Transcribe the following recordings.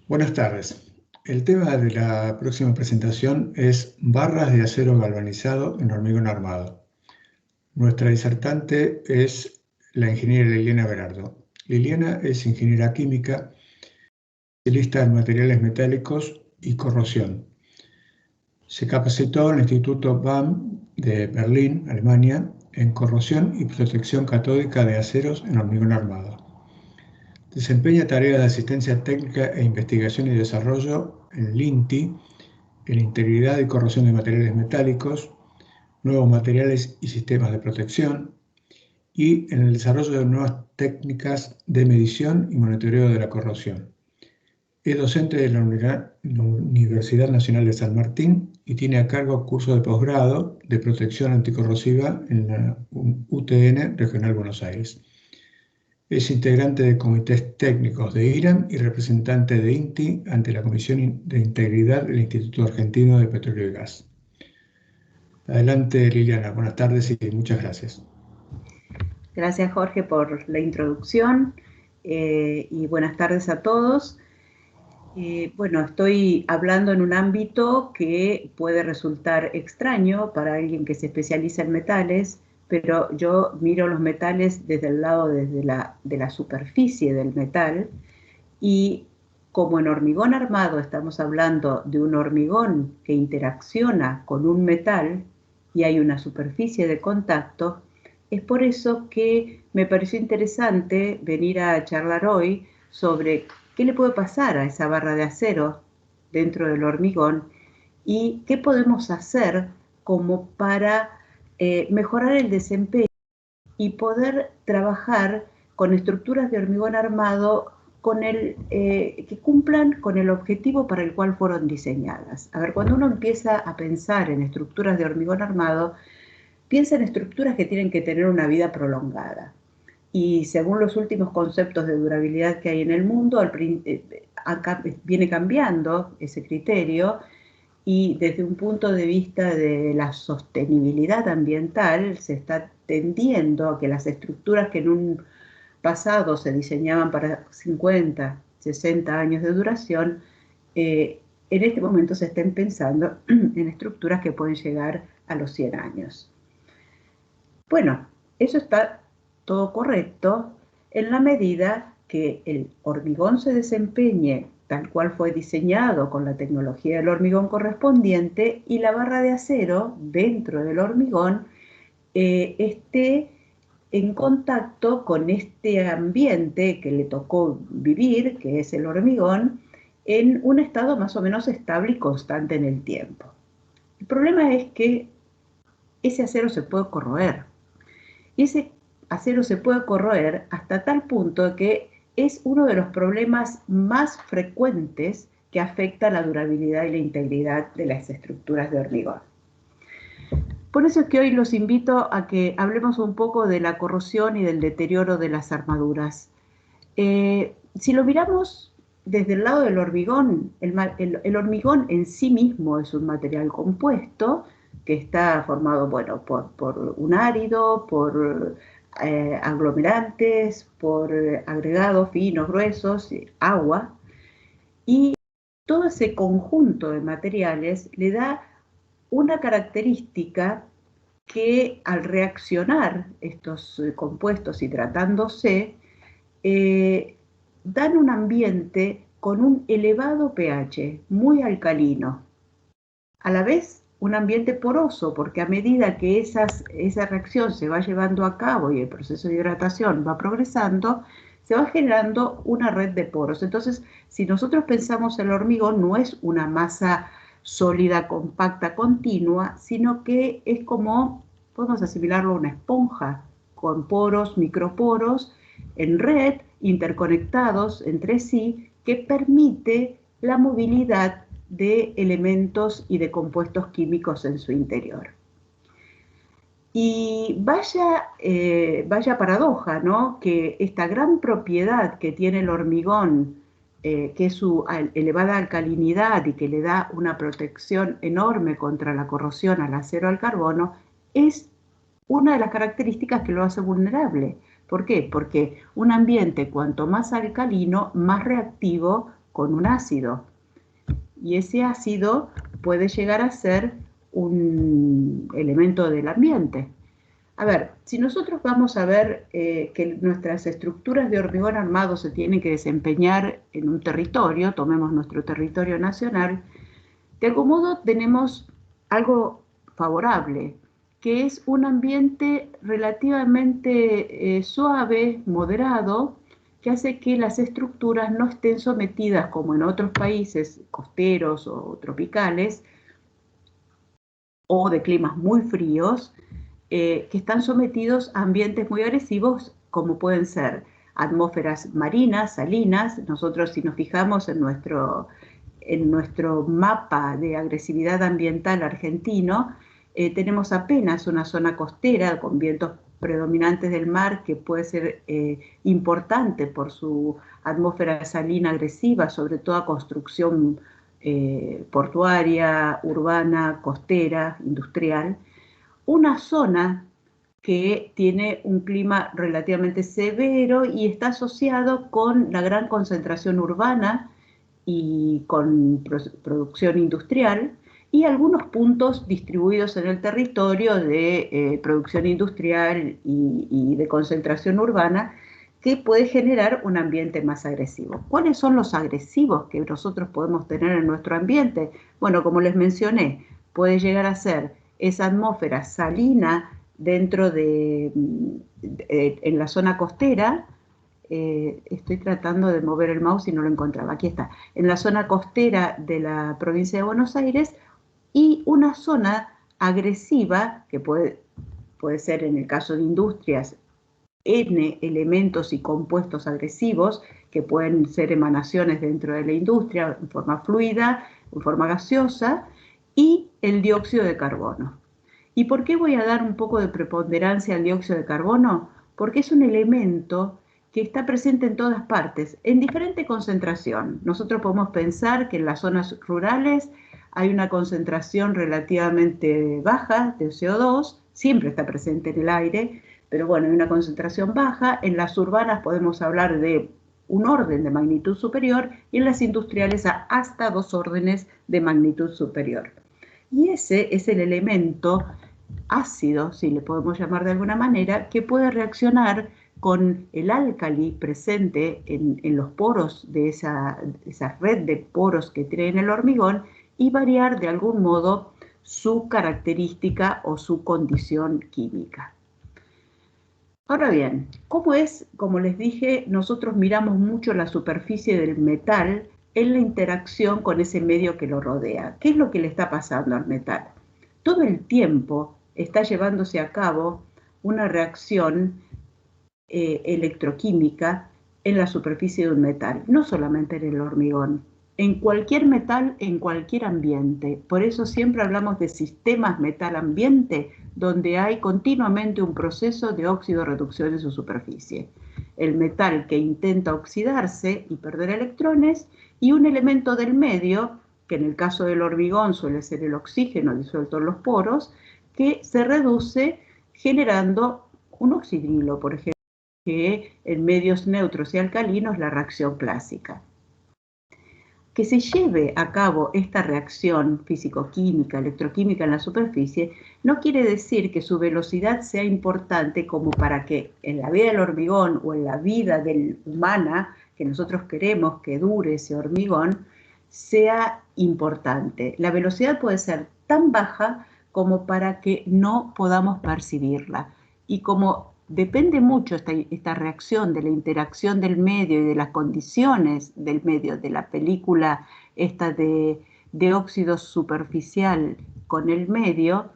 Buenas tardes. El tema de la próxima presentación es barras de acero galvanizado en hormigón armado. Nuestra disertante es la ingeniera Liliana Berardo. Liliana es ingeniera química, especialista en materiales metálicos y corrosión. Se capacitó en el Instituto BAM de Berlín, Alemania, en corrosión y protección catódica de aceros en hormigón armado. Desempeña tareas de asistencia técnica e investigación y desarrollo en el INTI, en integridad y corrosión de materiales metálicos, nuevos materiales y sistemas de protección, y en el desarrollo de nuevas técnicas de medición y monitoreo de la corrosión. Es docente de la Universidad Nacional de San Martín y tiene a cargo cursos de posgrado de protección anticorrosiva en la UTN Regional Buenos Aires. Es integrante de comités técnicos de IRAM y representante de INTI ante la Comisión de Integridad del Instituto Argentino de Petróleo y Gas. Adelante, Liliana. Buenas tardes y muchas gracias. Gracias, Jorge, por la introducción y buenas tardes a todos. Bueno, estoy hablando en un ámbito que puede resultar extraño para alguien que se especializa en metales, pero yo miro los metales desde el lado de la superficie del metal, y como en hormigón armado estamos hablando de un hormigón que interacciona con un metal y hay una superficie de contacto, es por eso que me pareció interesante venir a charlar hoy sobre qué le puede pasar a esa barra de acero dentro del hormigón y qué podemos hacer como para mejorar el desempeño y poder trabajar con estructuras de hormigón armado que cumplan con el objetivo para el cual fueron diseñadas. A ver, cuando uno empieza a pensar en estructuras de hormigón armado, piensa en estructuras que tienen que tener una vida prolongada. Y según los últimos conceptos de durabilidad que hay en el mundo, viene cambiando ese criterio, y desde un punto de vista de la sostenibilidad ambiental se está tendiendo a que las estructuras que en un pasado se diseñaban para 50, 60 años de duración, en este momento se estén pensando en estructuras que pueden llegar a los 100 años. Bueno, eso está todo correcto en la medida que el hormigón se desempeñe tal cual fue diseñado con la tecnología del hormigón correspondiente y la barra de acero dentro del hormigón esté en contacto con este ambiente que le tocó vivir, que es el hormigón, en un estado más o menos estable y constante en el tiempo. El problema es que ese acero se puede corroer. Y ese acero se puede corroer hasta tal punto que es uno de los problemas más frecuentes que afecta la durabilidad y la integridad de las estructuras de hormigón. Por eso es que hoy los invito a que hablemos un poco de la corrosión y del deterioro de las armaduras. Si lo miramos desde el lado del hormigón, el hormigón en sí mismo es un material compuesto que está formado, bueno, por un árido, por aglomerantes, por agregados finos, gruesos, agua, y todo ese conjunto de materiales le da una característica que al reaccionar estos compuestos y tratándose, dan un ambiente con un elevado pH, muy alcalino. A la vez, un ambiente poroso, porque a medida que esa reacción se va llevando a cabo y el proceso de hidratación va progresando, se va generando una red de poros. Entonces, si nosotros pensamos el hormigón, no es una masa sólida, compacta, continua, sino que es como, podemos asimilarlo a una esponja, con poros, microporos, en red, interconectados entre sí, que permite la movilidad de elementos y de compuestos químicos en su interior. Y vaya paradoja, ¿no? Que esta gran propiedad que tiene el hormigón, que es su elevada alcalinidad y que le da una protección enorme contra la corrosión al acero, al carbono, es una de las características que lo hace vulnerable. ¿Por qué? Porque un ambiente cuanto más alcalino, más reactivo con un ácido. Y ese ácido puede llegar a ser un elemento del ambiente. A ver, si nosotros vamos a ver que nuestras estructuras de hormigón armado se tienen que desempeñar en un territorio, tomemos nuestro territorio nacional, de algún modo tenemos algo favorable, que es un ambiente relativamente suave, moderado, que hace que las estructuras no estén sometidas, como en otros países costeros o tropicales, o de climas muy fríos, que están sometidos a ambientes muy agresivos, como pueden ser atmósferas marinas, salinas. Nosotros, si nos fijamos en nuestro mapa de agresividad ambiental argentino, tenemos apenas una zona costera con vientos predominantes del mar, que puede ser importante por su atmósfera salina agresiva, sobre todo a construcción portuaria, urbana, costera, industrial. Una zona que tiene un clima relativamente severo y está asociado con la gran concentración urbana y con producción industrial, y algunos puntos distribuidos en el territorio de producción industrial y de concentración urbana, que puede generar un ambiente más agresivo. ¿Cuáles son los agresivos que nosotros podemos tener en nuestro ambiente? Bueno, como les mencioné, puede llegar a ser esa atmósfera salina dentro en la zona costera. Estoy tratando de mover el mouse y no lo encontraba. Aquí está. En la zona costera de la provincia de Buenos Aires, y una zona agresiva, que puede ser en el caso de industrias, N elementos y compuestos agresivos, que pueden ser emanaciones dentro de la industria en forma fluida, en forma gaseosa, y el dióxido de carbono. ¿Y por qué voy a dar un poco de preponderancia al dióxido de carbono? Porque es un elemento que está presente en todas partes, en diferente concentración. Nosotros podemos pensar que en las zonas rurales hay una concentración relativamente baja de CO2, siempre está presente en el aire, pero bueno, hay una concentración baja. En las urbanas podemos hablar de un orden de magnitud superior, y en las industriales hasta 2 órdenes de magnitud superior. Y ese es el elemento ácido, si le podemos llamar de alguna manera, que puede reaccionar con el álcali presente en los poros de esa red de poros que tiene el hormigón, y variar de algún modo su característica o su condición química. Ahora bien, ¿cómo es? Como les dije, nosotros miramos mucho la superficie del metal en la interacción con ese medio que lo rodea. ¿Qué es lo que le está pasando al metal? Todo el tiempo está llevándose a cabo una reacción electroquímica en la superficie de un metal, no solamente en el hormigón, en cualquier metal, en cualquier ambiente. Por eso siempre hablamos de sistemas metal-ambiente, donde hay continuamente un proceso de óxido-reducción en su superficie. El metal que intenta oxidarse y perder electrones, y un elemento del medio, que en el caso del hormigón suele ser el oxígeno disuelto en los poros, que se reduce generando un oxidrilo, por ejemplo, que en medios neutros y alcalinos la reacción clásica. Que se lleve a cabo esta reacción físico-química, electroquímica en la superficie, no quiere decir que su velocidad sea importante como para que en la vida del hormigón o en la vida humana, que nosotros queremos que dure ese hormigón, sea importante. La velocidad puede ser tan baja como para que no podamos percibirla. Y como depende mucho esta reacción de la interacción del medio y de las condiciones del medio, de la película esta de óxido superficial con el medio,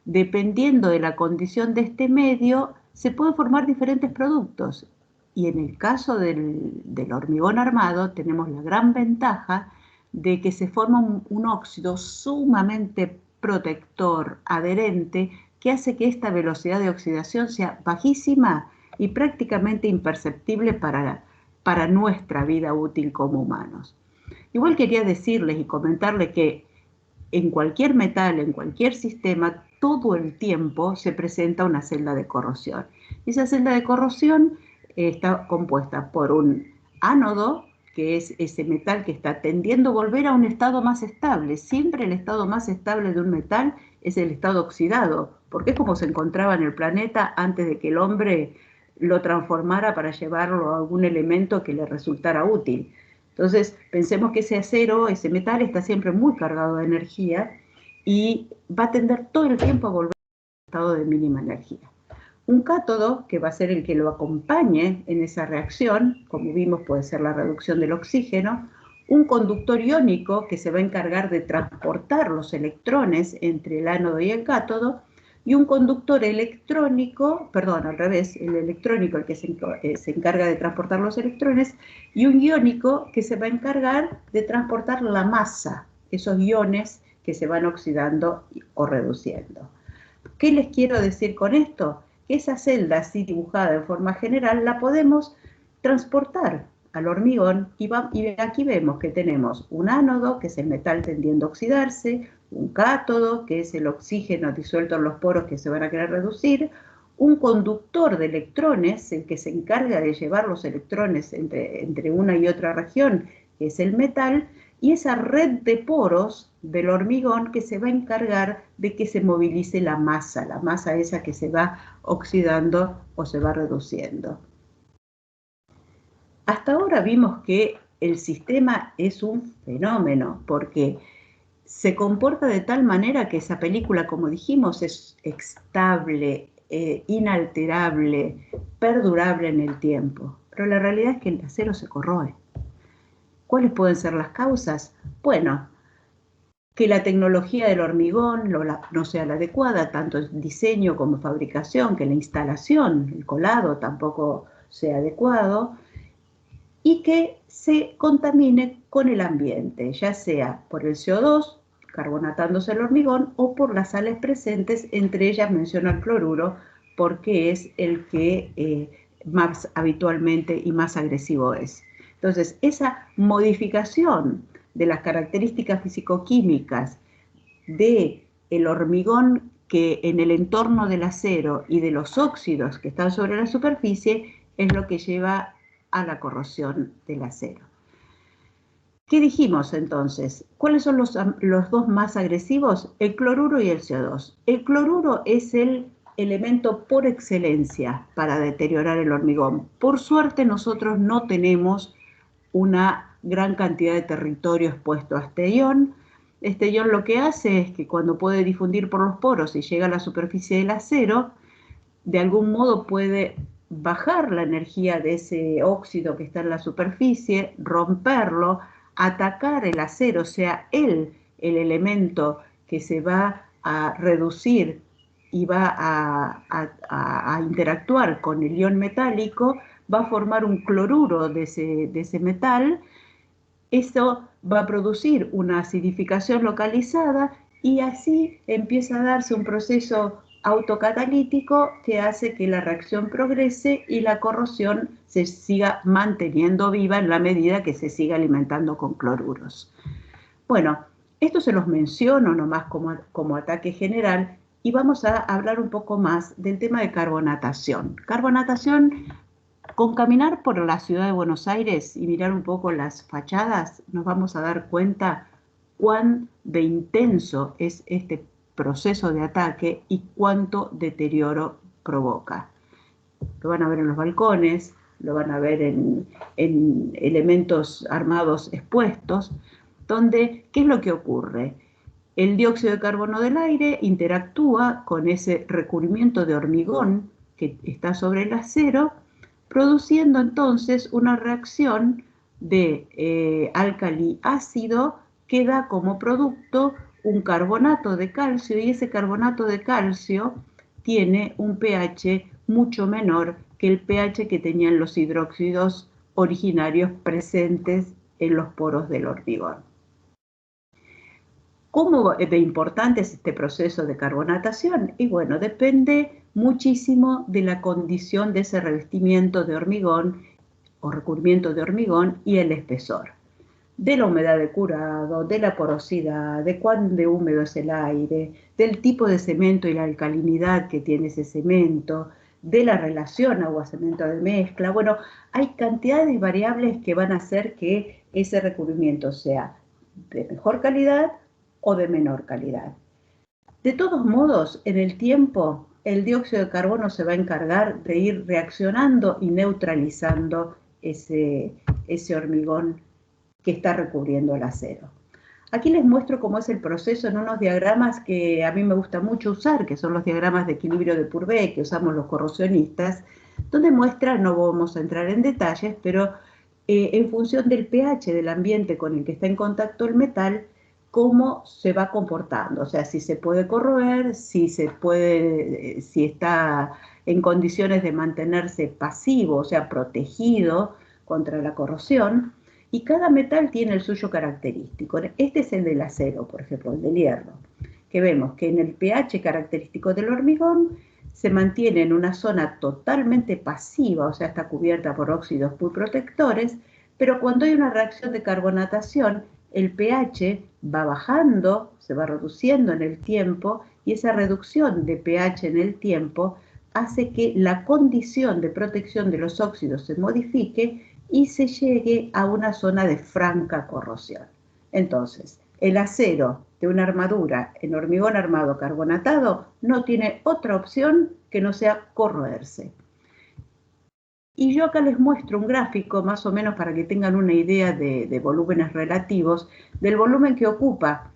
dependiendo de la condición de este medio, se pueden formar diferentes productos. Y en el caso del hormigón armado tenemos la gran ventaja de que se forma un óxido sumamente protector, adherente, que hace que esta velocidad de oxidación sea bajísima y prácticamente imperceptible para nuestra vida útil como humanos. Igual quería decirles y comentarles que en cualquier metal, en cualquier sistema, todo el tiempo se presenta una celda de corrosión. Esa celda de corrosión está compuesta por un ánodo, que es ese metal que está tendiendo a volver a un estado más estable. Siempre el estado más estable de un metal es el estado oxidado, porque es como se encontraba en el planeta antes de que el hombre lo transformara para llevarlo a algún elemento que le resultara útil. Entonces, pensemos que ese acero, ese metal, está siempre muy cargado de energía y va a tender todo el tiempo a volver a un estado de mínima energía. Un cátodo, que va a ser el que lo acompañe en esa reacción, como vimos puede ser la reducción del oxígeno, un conductor iónico que se va a encargar de transportar los electrones entre el ánodo y el cátodo, y un conductor electrónico, perdón, al revés, el electrónico el que se encarga de transportar los electrones, y un iónico que se va a encargar de transportar la masa, esos iones que se van oxidando o reduciendo. ¿Qué les quiero decir con esto? Que esa celda así dibujada en forma general la podemos transportar al hormigón y aquí vemos que tenemos un ánodo, que es el metal tendiendo a oxidarse, un cátodo, que es el oxígeno disuelto en los poros que se van a querer reducir, un conductor de electrones, el que se encarga de llevar los electrones entre una y otra región, que es el metal, y esa red de poros del hormigón que se va a encargar de que se movilice la masa esa que se va oxidando o se va reduciendo. Hasta ahora vimos que el sistema es un fenómeno, porque se comporta de tal manera que esa película, como dijimos, es estable, inalterable, perdurable en el tiempo. Pero la realidad es que el acero se corroe. ¿Cuáles pueden ser las causas? Bueno, que la tecnología del hormigón no sea la adecuada, tanto en diseño como fabricación, que la instalación, el colado tampoco sea adecuado, y que se contamine con el ambiente, ya sea por el CO2, carbonatándose el hormigón, o por las sales presentes, entre ellas menciono el cloruro, porque es el que más habitualmente y más agresivo es. Entonces, esa modificación de las características fisicoquímicas del hormigón que en el entorno del acero y de los óxidos que están sobre la superficie es lo que lleva a la corrosión del acero. ¿Qué dijimos entonces? ¿Cuáles son los dos más agresivos? El cloruro y el CO2. El cloruro es el elemento por excelencia para deteriorar el hormigón. Por suerte nosotros no tenemos una gran cantidad de territorio expuesto a este ion. Este ion lo que hace es que cuando puede difundir por los poros y llega a la superficie del acero, de algún modo puede bajar la energía de ese óxido que está en la superficie, romperlo, atacar el acero, o sea, el elemento que se va a reducir y va a interactuar con el ion metálico, va a formar un cloruro de ese metal. Eso va a producir una acidificación localizada y así empieza a darse un proceso autocatalítico que hace que la reacción progrese y la corrosión se siga manteniendo viva en la medida que se siga alimentando con cloruros. Bueno, esto se los menciono nomás como ataque general y vamos a hablar un poco más del tema de carbonatación. Carbonatación, con caminar por la ciudad de Buenos Aires y mirar un poco las fachadas, nos vamos a dar cuenta cuán de intenso es este proceso de ataque y cuánto deterioro provoca. Lo van a ver en los balcones, lo van a ver en elementos armados expuestos, donde, ¿qué es lo que ocurre? El dióxido de carbono del aire interactúa con ese recubrimiento de hormigón que está sobre el acero, produciendo entonces una reacción de álcali-ácido que da como producto un carbonato de calcio, y ese carbonato de calcio tiene un pH mucho menor que el pH que tenían los hidróxidos originarios presentes en los poros del hormigón. ¿Cómo de importante es este proceso de carbonatación? Y bueno, depende muchísimo de la condición de ese revestimiento de hormigón o recubrimiento de hormigón y el espesor. De la humedad de curado, de la porosidad, de cuán de húmedo es el aire, del tipo de cemento y la alcalinidad que tiene ese cemento, de la relación agua-cemento de mezcla. Bueno, hay cantidad de variables que van a hacer que ese recubrimiento sea de mejor calidad o de menor calidad. De todos modos, en el tiempo, el dióxido de carbono se va a encargar de ir reaccionando y neutralizando ese hormigón que está recubriendo el acero. Aquí les muestro cómo es el proceso en unos diagramas que a mí me gusta mucho usar, que son los diagramas de equilibrio de Purvé que usamos los corrosionistas, donde muestra, no vamos a entrar en detalles, pero en función del pH del ambiente con el que está en contacto el metal, cómo se va comportando, o sea, si se puede corroer, si está en condiciones de mantenerse pasivo, o sea, protegido contra la corrosión, y cada metal tiene el suyo característico. Este es el del acero, por ejemplo, el del hierro, que vemos que en el pH característico del hormigón se mantiene en una zona totalmente pasiva, o sea, está cubierta por óxidos muy protectores, pero cuando hay una reacción de carbonatación, el pH va bajando, se va reduciendo en el tiempo, y esa reducción de pH en el tiempo hace que la condición de protección de los óxidos se modifique y se llegue a una zona de franca corrosión. Entonces, el acero de una armadura en hormigón armado carbonatado no tiene otra opción que no sea corroerse. Y yo acá les muestro un gráfico más o menos para que tengan una idea de volúmenes relativos del volumen que ocupa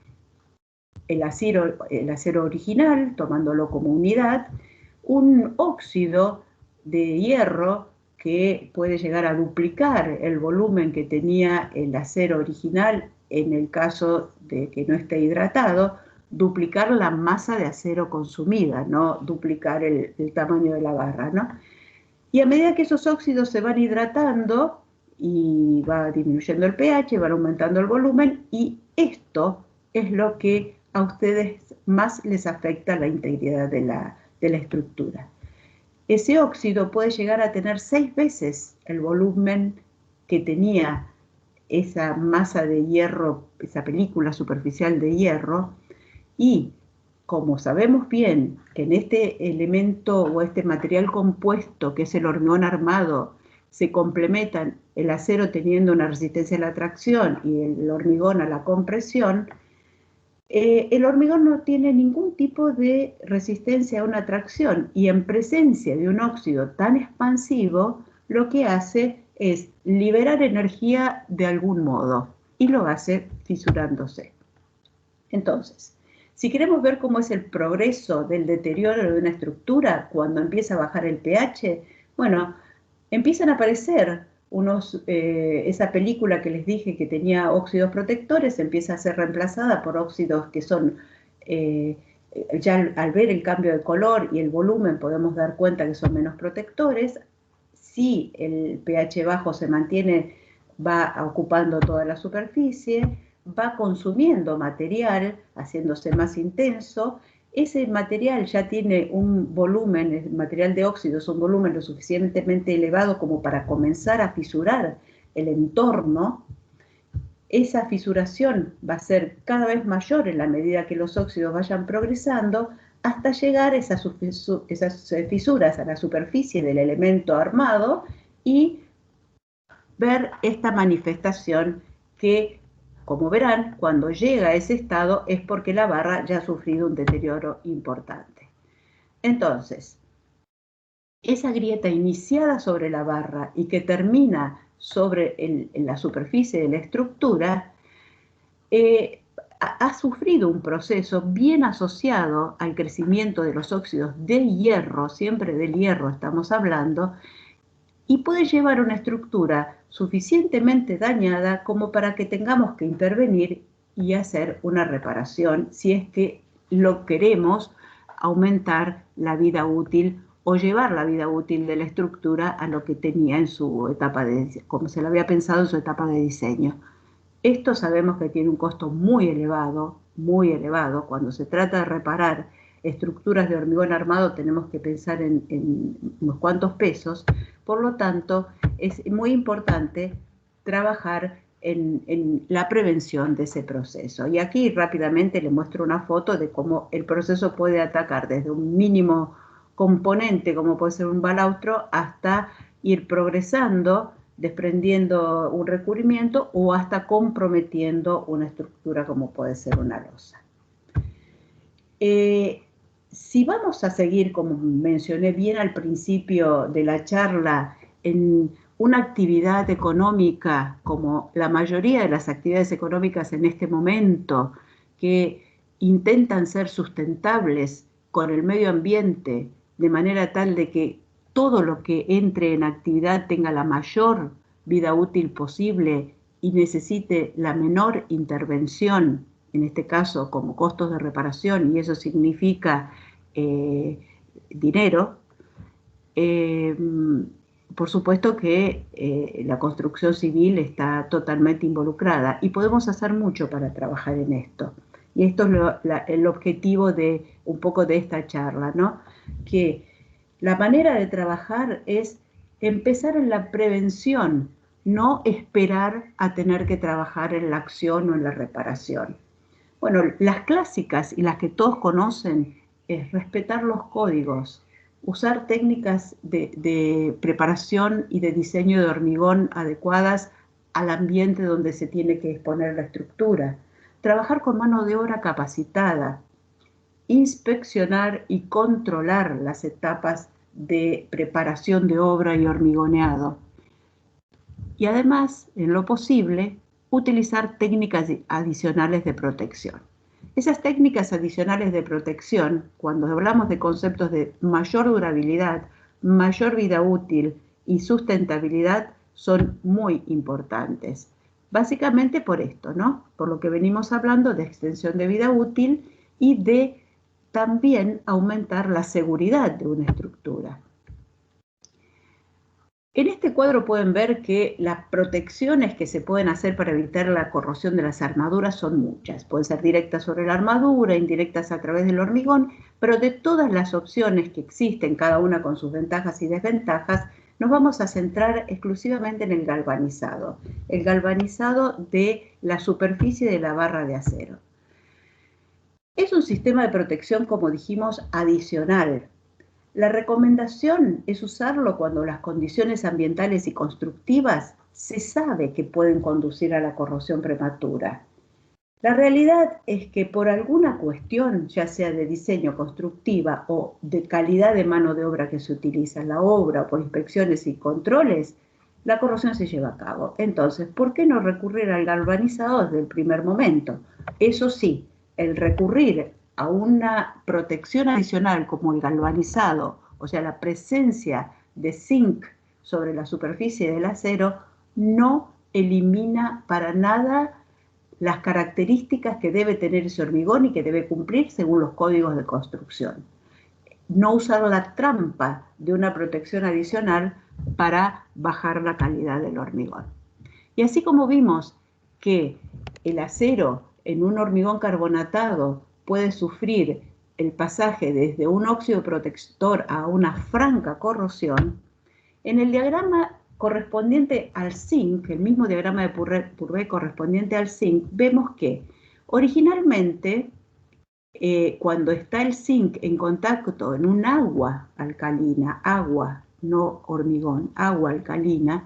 el acero original, tomándolo como unidad, un óxido de hierro que puede llegar a duplicar el volumen que tenía el acero original en el caso de que no esté hidratado, duplicar la masa de acero consumida, no duplicar el tamaño de la barra, ¿no? Y a medida que esos óxidos se van hidratando y va disminuyendo el pH, van aumentando el volumen, y esto es lo que a ustedes más les afecta la integridad de la estructura. Ese óxido puede llegar a tener 6 veces el volumen que tenía esa masa de hierro, esa película superficial de hierro, y como sabemos bien que en este elemento o este material compuesto que es el hormigón armado se complementan el acero teniendo una resistencia a la tracción y el hormigón a la compresión, el hormigón no tiene ningún tipo de resistencia a una tracción, y en presencia de un óxido tan expansivo lo que hace es liberar energía de algún modo, y lo hace fisurándose. Entonces, si queremos ver cómo es el progreso del deterioro de una estructura cuando empieza a bajar el pH, bueno, empiezan a aparecer esa película que les dije que tenía óxidos protectores, empieza a ser reemplazada por óxidos que son, ya al ver el cambio de color y el volumen podemos dar cuenta que son menos protectores. Si el pH bajo se mantiene, va ocupando toda la superficie, va consumiendo material, haciéndose más intenso. Ese material ya tiene un volumen, el material de óxidos, un volumen lo suficientemente elevado como para comenzar a fisurar el entorno. Esa fisuración va a ser cada vez mayor en la medida que los óxidos vayan progresando, hasta llegar a esas fisuras a la superficie del elemento armado y ver esta manifestación que, como verán, cuando llega a ese estado es porque la barra ya ha sufrido un deterioro importante. Entonces, esa grieta iniciada sobre la barra y que termina sobre la superficie de la estructura, ha sufrido un proceso bien asociado al crecimiento de los óxidos de hierro, siempre del hierro estamos hablando, y puede llevar a una estructura suficientemente dañada como para que tengamos que intervenir y hacer una reparación si es que lo queremos aumentar la vida útil o llevar la vida útil de la estructura a lo que tenía en su etapa como se lo había pensado en su etapa de diseño. Esto sabemos que tiene un costo muy elevado, muy elevado. Cuando se trata de reparar estructuras de hormigón armado tenemos que pensar en unos cuantos pesos. Por lo tanto, es muy importante trabajar en la prevención de ese proceso. Y aquí rápidamente les muestro una foto de cómo el proceso puede atacar desde un mínimo componente, como puede ser un balaustro, hasta ir progresando, desprendiendo un recubrimiento o hasta comprometiendo una estructura como puede ser una losa. Si vamos a seguir, como mencioné bien al principio de la charla, en una actividad económica como la mayoría de las actividades económicas en este momento, que intentan ser sustentables con el medio ambiente, de manera tal de que todo lo que entre en actividad tenga la mayor vida útil posible y necesite la menor intervención, en este caso como costos de reparación, y eso significa dinero, por supuesto que la construcción civil está totalmente involucrada y podemos hacer mucho para trabajar en esto. Y esto es el objetivo de un poco de esta charla, ¿no? Que la manera de trabajar es empezar en la prevención, no esperar a tener que trabajar en la acción o en la reparación. Bueno, las clásicas y las que todos conocen es respetar los códigos, usar técnicas de preparación y de diseño de hormigón adecuadas al ambiente donde se tiene que exponer la estructura, trabajar con mano de obra capacitada, inspeccionar y controlar las etapas de preparación de obra y hormigoneado. Y además, en lo posible, utilizar técnicas adicionales de protección. Esas técnicas adicionales de protección, cuando hablamos de conceptos de mayor durabilidad, mayor vida útil y sustentabilidad, son muy importantes. Básicamente por esto, ¿no? Por lo que venimos hablando de extensión de vida útil y de también aumentar la seguridad de una estructura. En este cuadro pueden ver que las protecciones que se pueden hacer para evitar la corrosión de las armaduras son muchas. Pueden ser directas sobre la armadura, indirectas a través del hormigón, pero de todas las opciones que existen, cada una con sus ventajas y desventajas, nos vamos a centrar exclusivamente en el galvanizado de la superficie de la barra de acero. Es un sistema de protección, como dijimos, adicional. La recomendación es usarlo cuando las condiciones ambientales y constructivas se sabe que pueden conducir a la corrosión prematura. La realidad es que por alguna cuestión, ya sea de diseño constructiva o de calidad de mano de obra que se utiliza en la obra o por inspecciones y controles, la corrosión se lleva a cabo. Entonces, ¿por qué no recurrir al galvanizado desde el primer momento? Eso sí, el recurrir a una protección adicional como el galvanizado, o sea, la presencia de zinc sobre la superficie del acero, no elimina para nada las características que debe tener ese hormigón y que debe cumplir según los códigos de construcción. No usar la trampa de una protección adicional para bajar la calidad del hormigón. Y así como vimos que el acero en un hormigón carbonatado puede sufrir el pasaje desde un óxido protector a una franca corrosión, en el diagrama correspondiente al zinc, el mismo diagrama de Purvé correspondiente al zinc, vemos que originalmente cuando está el zinc en contacto en un agua alcalina, agua, no hormigón, agua alcalina,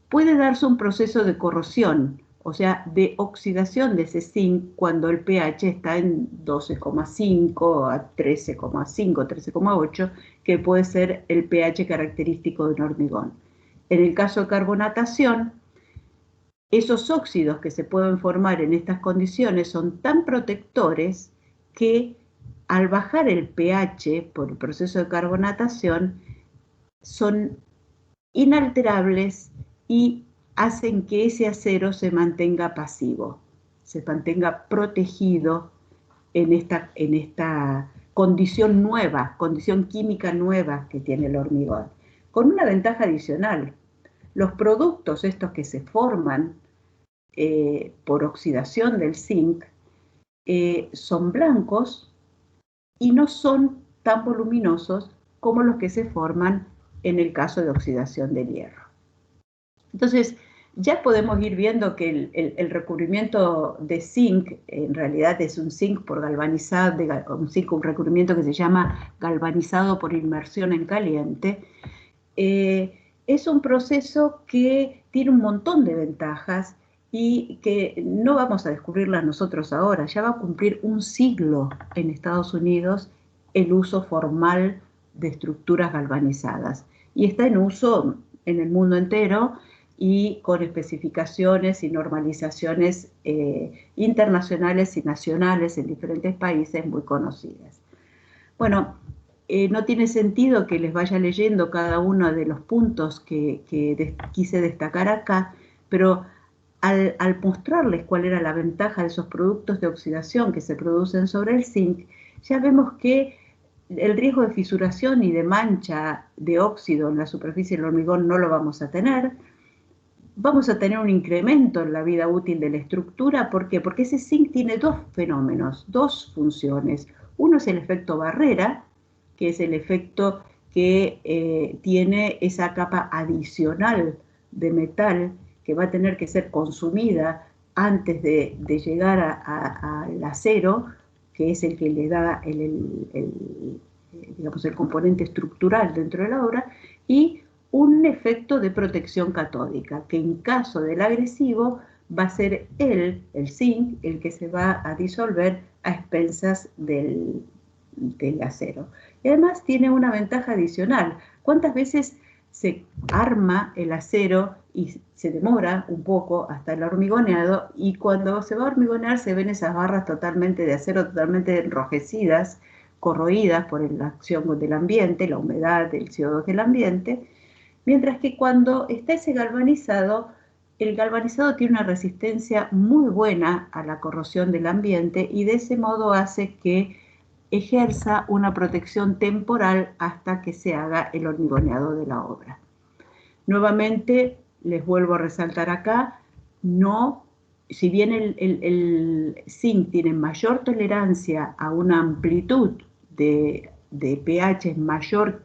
puede darse un proceso de corrosión, o sea, de oxidación de ese zinc cuando el pH está en 12,5 a 13,5, 13,8, que puede ser el pH característico de un hormigón. En el caso de carbonatación, esos óxidos que se pueden formar en estas condiciones son tan protectores que al bajar el pH por el proceso de carbonatación son inalterables y hacen que ese acero se mantenga pasivo, se mantenga protegido en esta condición nueva, condición química nueva que tiene el hormigón. Con una ventaja adicional, los productos estos que se forman por oxidación del zinc son blancos y no son tan voluminosos como los que se forman en el caso de oxidación del hierro. Entonces, ya podemos ir viendo que el recubrimiento de zinc, en realidad es un zinc por galvanizado, un recubrimiento que se llama galvanizado por inmersión en caliente, es un proceso que tiene un montón de ventajas y que no vamos a descubrirlas nosotros ahora. Ya va a cumplir un siglo en Estados Unidos el uso formal de estructuras galvanizadas. Y está en uso en el mundo entero y con especificaciones y normalizaciones internacionales y nacionales en diferentes países muy conocidas. Bueno, no tiene sentido que les vaya leyendo cada uno de los puntos que quise destacar acá, pero al mostrarles cuál era la ventaja de esos productos de oxidación que se producen sobre el zinc, ya vemos que el riesgo de fisuración y de mancha de óxido en la superficie del hormigón no lo vamos a tener. Vamos a tener un incremento en la vida útil de la estructura. ¿Por qué? Porque ese zinc tiene dos fenómenos, dos funciones. Uno es el efecto barrera, que es el efecto que tiene esa capa adicional de metal que va a tener que ser consumida antes de llegar al acero, que es el que le da digamos, el componente estructural dentro de la obra, y un efecto de protección catódica, que en caso del agresivo va a ser el zinc, el que se va a disolver a expensas del acero. Y además tiene una ventaja adicional. ¿Cuántas veces se arma el acero y se demora un poco hasta el hormigoneado, y cuando se va a hormigonear se ven esas barras totalmente de acero, totalmente enrojecidas, corroídas por la acción del ambiente, la humedad, el CO2 del ambiente? Mientras que cuando está ese galvanizado, el galvanizado tiene una resistencia muy buena a la corrosión del ambiente y de ese modo hace que ejerza una protección temporal hasta que se haga el hormigoneado de la obra. Nuevamente, les vuelvo a resaltar acá, si bien el zinc tiene mayor tolerancia a una amplitud de pH mayor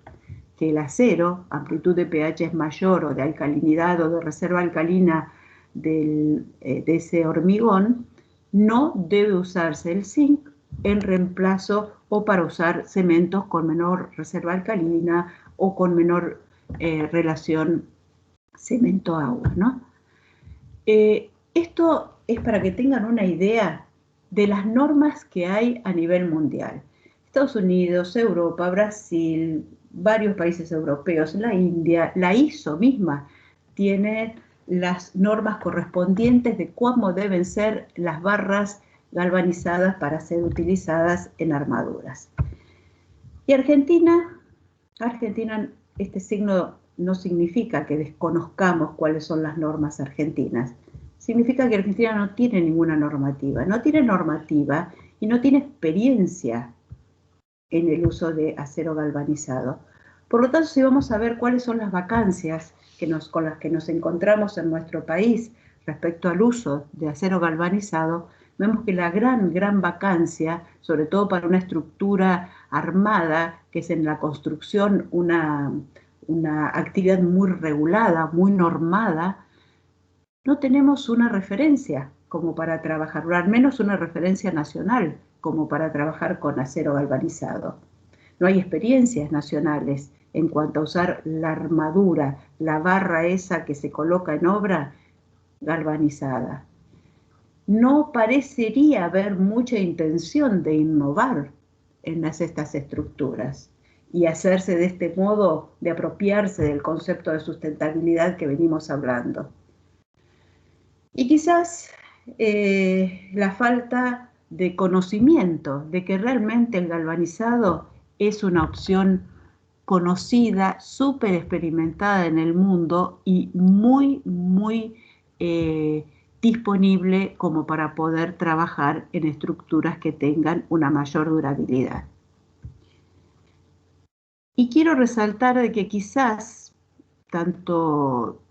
que el acero, amplitud de pH es mayor, o de alcalinidad o de reserva alcalina de ese hormigón, no debe usarse el zinc en reemplazo o para usar cementos con menor reserva alcalina o con menor relación cemento-agua, ¿no? Esto es para que tengan una idea de las normas que hay a nivel mundial. Estados Unidos, Europa, Brasil, varios países europeos, la India, la ISO misma tiene las normas correspondientes de cómo deben ser las barras galvanizadas para ser utilizadas en armaduras. Y Argentina, este signo no significa que desconozcamos cuáles son las normas argentinas. Significa que Argentina no tiene ninguna normativa, no tiene normativa y no tiene experiencia en el uso de acero galvanizado. Por lo tanto, si vamos a ver cuáles son las vacancias con las que nos encontramos en nuestro país respecto al uso de acero galvanizado, vemos que la gran vacancia, sobre todo para una estructura armada, que es en la construcción una actividad muy regulada, muy normada, no tenemos una referencia como para trabajar, o al menos una referencia nacional como para trabajar con acero galvanizado. No hay experiencias nacionales en cuanto a usar la armadura, la barra esa que se coloca en obra galvanizada. No parecería haber mucha intención de innovar en estas estructuras y hacerse de este modo, de apropiarse del concepto de sustentabilidad que venimos hablando. Y quizás la falta de conocimiento de que realmente el galvanizado es una opción conocida, súper experimentada en el mundo y muy disponible como para poder trabajar en estructuras que tengan una mayor durabilidad. Y quiero resaltar de que quizás tanto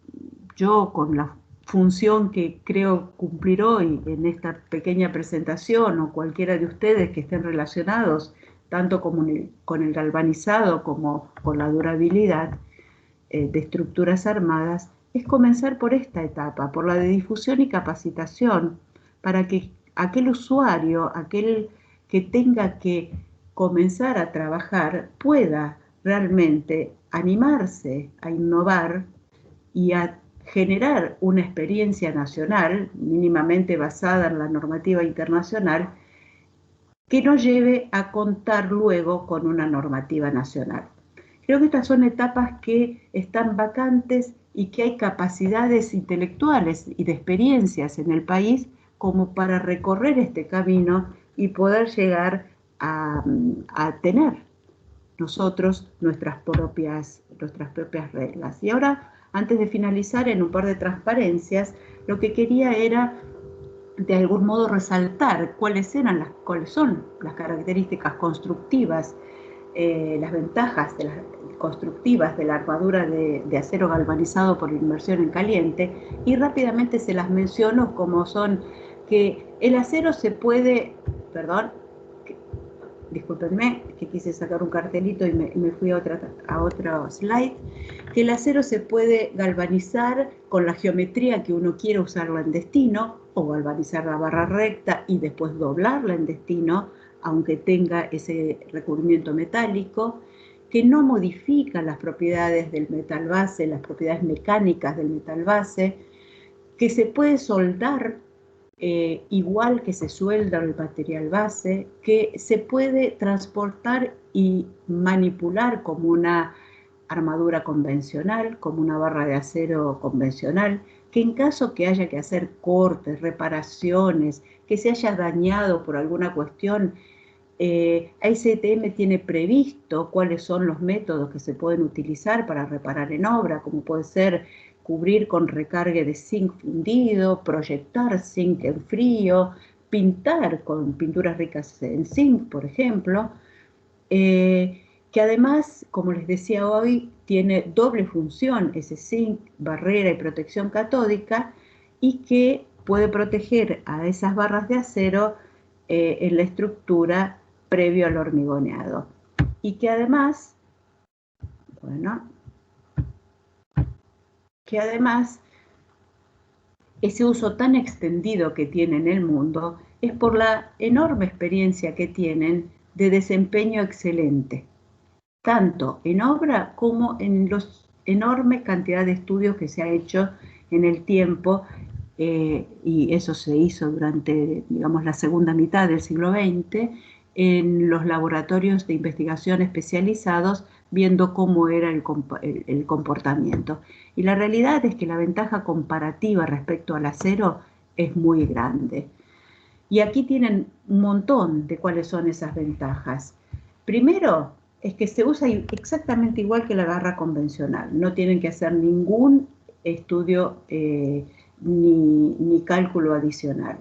yo con la función que creo cumplir hoy en esta pequeña presentación, o cualquiera de ustedes que estén relacionados tanto con el galvanizado como con la durabilidad de estructuras armadas, es comenzar por esta etapa, por la de difusión y capacitación, para que aquel usuario, aquel que tenga que comenzar a trabajar, pueda realmente animarse a innovar y a generar una experiencia nacional, mínimamente basada en la normativa internacional, que nos lleve a contar luego con una normativa nacional. Creo que estas son etapas que están vacantes y que hay capacidades intelectuales y de experiencias en el país como para recorrer este camino y poder llegar a tener nosotros nuestras propias reglas. Y ahora, antes de finalizar, en un par de transparencias, lo que quería era de algún modo resaltar cuáles son las características constructivas, las ventajas constructivas de la armadura de acero galvanizado por inmersión en caliente, y rápidamente se las menciono, como son que el acero se puede, discúlpenme, que quise sacar un cartelito y me fui a otro slide, que el acero se puede galvanizar con la geometría que uno quiera usarla en destino, o galvanizar la barra recta y después doblarla en destino, aunque tenga ese recubrimiento metálico, que no modifica las propiedades del metal base, las propiedades mecánicas del metal base, que se puede soldar igual que se suelda el material base, que se puede transportar y manipular como una armadura convencional, como una barra de acero convencional, que en caso que haya que hacer cortes, reparaciones, que se haya dañado por alguna cuestión, AICTM tiene previsto cuáles son los métodos que se pueden utilizar para reparar en obra, como puede ser cubrir con recargue de zinc fundido, proyectar zinc en frío, pintar con pinturas ricas en zinc, por ejemplo, que además, como les decía hoy, tiene doble función, ese zinc, barrera y protección catódica, y que puede proteger a esas barras de acero en la estructura previo al hormigoneado. Y que además, ese uso tan extendido que tiene en el mundo es por la enorme experiencia que tienen de desempeño excelente, tanto en obra como en la enorme cantidad de estudios que se ha hecho en el tiempo, y eso se hizo durante, digamos, la segunda mitad del siglo XX, en los laboratorios de investigación especializados, viendo cómo era el comportamiento. Y la realidad es que la ventaja comparativa respecto al acero es muy grande. Y aquí tienen un montón de cuáles son esas ventajas. Primero, es que se usa exactamente igual que la barra convencional. No tienen que hacer ningún estudio ni cálculo adicional.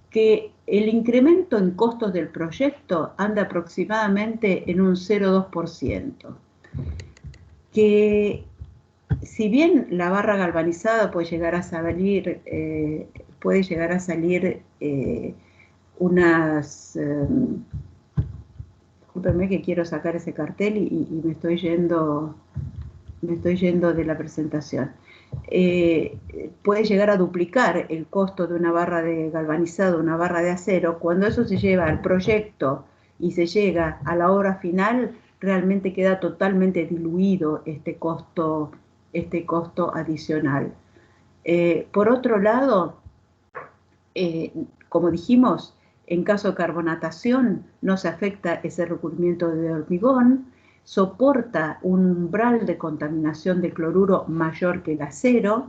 Que el incremento en costos del proyecto anda aproximadamente en un 0,2%. Que si bien la barra galvanizada puede llegar a salir, unas... discúlpenme que quiero sacar ese cartel y me estoy yendo de la presentación. Puede llegar a duplicar el costo de una barra de galvanizado, una barra de acero. Cuando eso se lleva al proyecto y se llega a la obra final, realmente queda totalmente diluido este costo adicional. Por otro lado, como dijimos, en caso de carbonatación no se afecta ese recubrimiento de hormigón, soporta un umbral de contaminación de cloruro mayor que el acero,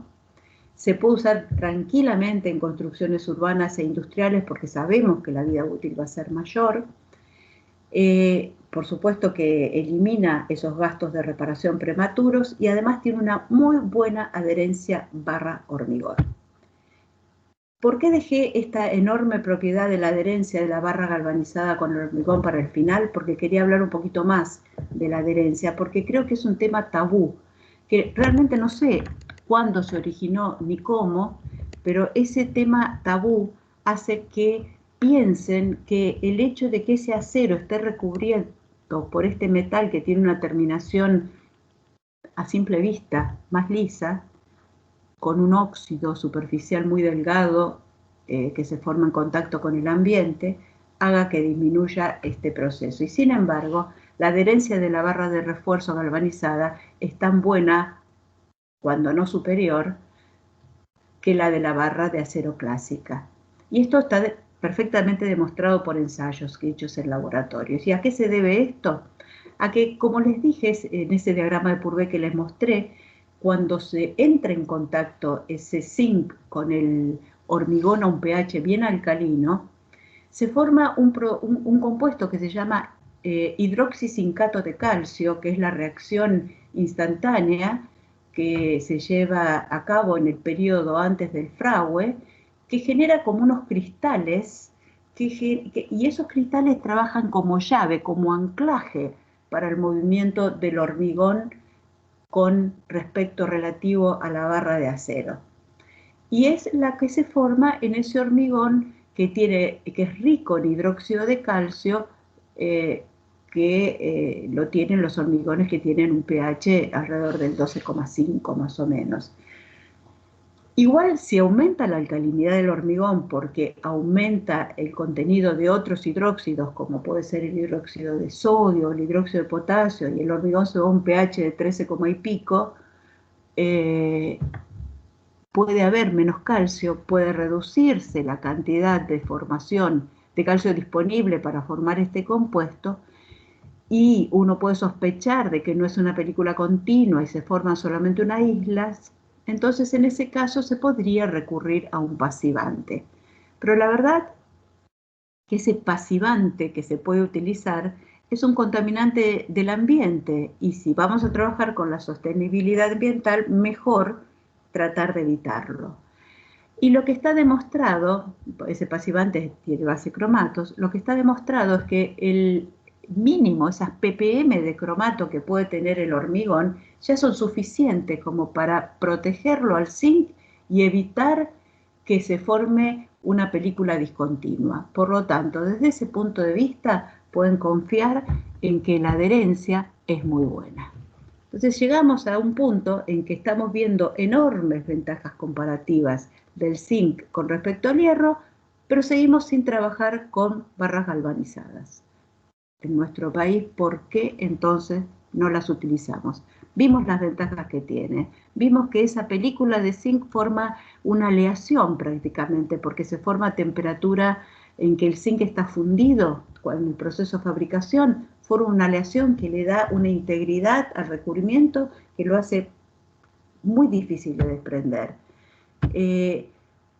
se puede usar tranquilamente en construcciones urbanas e industriales porque sabemos que la vida útil va a ser mayor. Por supuesto que elimina esos gastos de reparación prematuros y además tiene una muy buena adherencia barra hormigón. ¿Por qué dejé esta enorme propiedad de la adherencia de la barra galvanizada con el hormigón para el final? Porque quería hablar un poquito más de la adherencia, porque creo que es un tema tabú, que realmente no sé cuándo se originó ni cómo, pero ese tema tabú hace que piensen que el hecho de que ese acero esté recubierto por este metal que tiene una terminación a simple vista más lisa, con un óxido superficial muy delgado que se forma en contacto con el ambiente, haga que disminuya este proceso. Y sin embargo, la adherencia de la barra de refuerzo galvanizada es tan buena, cuando no superior, que la de la barra de acero clásica. Y esto está perfectamente demostrado por ensayos hechos en laboratorios. ¿Y a qué se debe esto? A que, como les dije en ese diagrama de Purvé que les mostré, cuando se entra en contacto ese zinc con el hormigón a un pH bien alcalino, se forma un compuesto que se llama hidroxizincato de calcio, que es la reacción instantánea que se lleva a cabo en el periodo antes del fragüe, que genera como unos cristales, y esos cristales trabajan como llave, como anclaje para el movimiento del hormigón con respecto relativo a la barra de acero. Y es la que se forma en ese hormigón que es rico en hidróxido de calcio, que lo tienen los hormigones que tienen un pH alrededor del 12,5 más o menos. Igual, si aumenta la alcalinidad del hormigón porque aumenta el contenido de otros hidróxidos, como puede ser el hidróxido de sodio, el hidróxido de potasio, y el hormigón se va a un pH de 13, y pico, puede haber menos calcio, puede reducirse la cantidad de formación de calcio disponible para formar este compuesto, y uno puede sospechar de que no es una película continua y se forman solamente unas islas. Entonces, en ese caso se podría recurrir a un pasivante. Pero la verdad que ese pasivante que se puede utilizar es un contaminante del ambiente, y si vamos a trabajar con la sostenibilidad ambiental, mejor tratar de evitarlo. Y lo que está demostrado, ese pasivante tiene base cromatos, lo que está demostrado es que el mínimo, esas ppm de cromato que puede tener el hormigón, ya son suficientes como para protegerlo al zinc y evitar que se forme una película discontinua. Por lo tanto, desde ese punto de vista, pueden confiar en que la adherencia es muy buena. Entonces llegamos a un punto en que estamos viendo enormes ventajas comparativas del zinc con respecto al hierro, pero seguimos sin trabajar con barras galvanizadas en nuestro país. ¿Por qué entonces no las utilizamos? Vimos las ventajas que tiene, vimos que esa película de zinc forma una aleación prácticamente, porque se forma a temperatura en que el zinc está fundido en el proceso de fabricación, forma una aleación que le da una integridad al recubrimiento que lo hace muy difícil de desprender.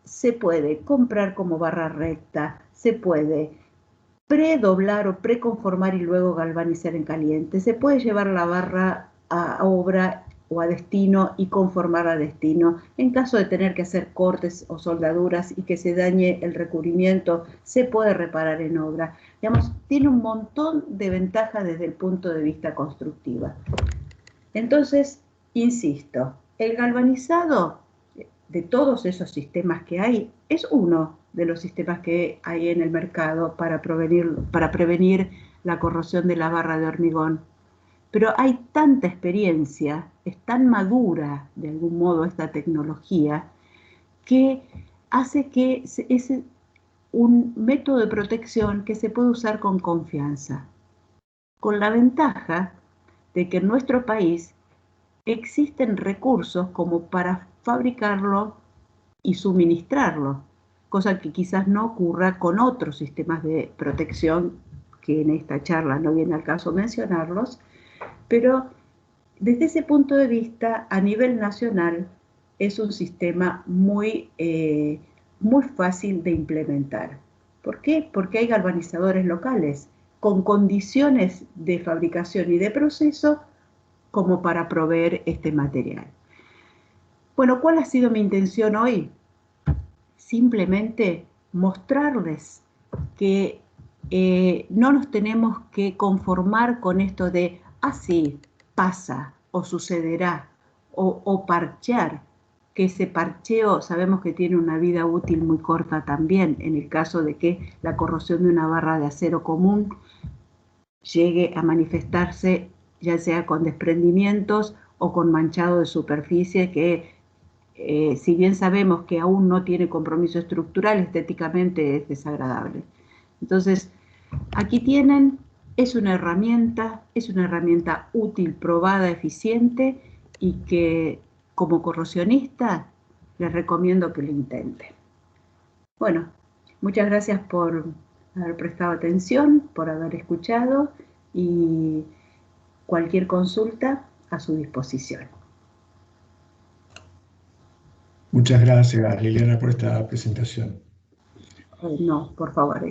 Se puede comprar como barra recta, se puede predoblar o preconformar y luego galvanizar en caliente. Se puede llevar la barra a obra o a destino y conformar a destino. En caso de tener que hacer cortes o soldaduras y que se dañe el recubrimiento, se puede reparar en obra. Digamos, tiene un montón de ventajas desde el punto de vista constructivo. Entonces, insisto, el galvanizado de todos esos sistemas que hay es uno de los sistemas que hay en el mercado para prevenir la corrosión de la barra de hormigón. Pero hay tanta experiencia, es tan madura de algún modo esta tecnología, que hace que es un método de protección que se puede usar con confianza, con la ventaja de que en nuestro país existen recursos como para fabricarlo y suministrarlo, cosa que quizás no ocurra con otros sistemas de protección, que en esta charla no viene al caso mencionarlos, pero desde ese punto de vista, a nivel nacional, es un sistema muy fácil de implementar. ¿Por qué? Porque hay galvanizadores locales con condiciones de fabricación y de proceso como para proveer este material. Bueno, ¿cuál ha sido mi intención hoy? Simplemente mostrarles que no nos tenemos que conformar con esto de así pasa o sucederá o parchear, que ese parcheo sabemos que tiene una vida útil muy corta también en el caso de que la corrosión de una barra de acero común llegue a manifestarse ya sea con desprendimientos o con manchado de superficie que si bien sabemos que aún no tiene compromiso estructural, estéticamente es desagradable. Entonces, aquí tienen, es una herramienta útil, probada, eficiente, y que como corrosionista les recomiendo que lo intenten. Bueno, muchas gracias por haber prestado atención, por haber escuchado, y cualquier consulta a su disposición. Muchas gracias, Liliana, por esta presentación. No, por favor,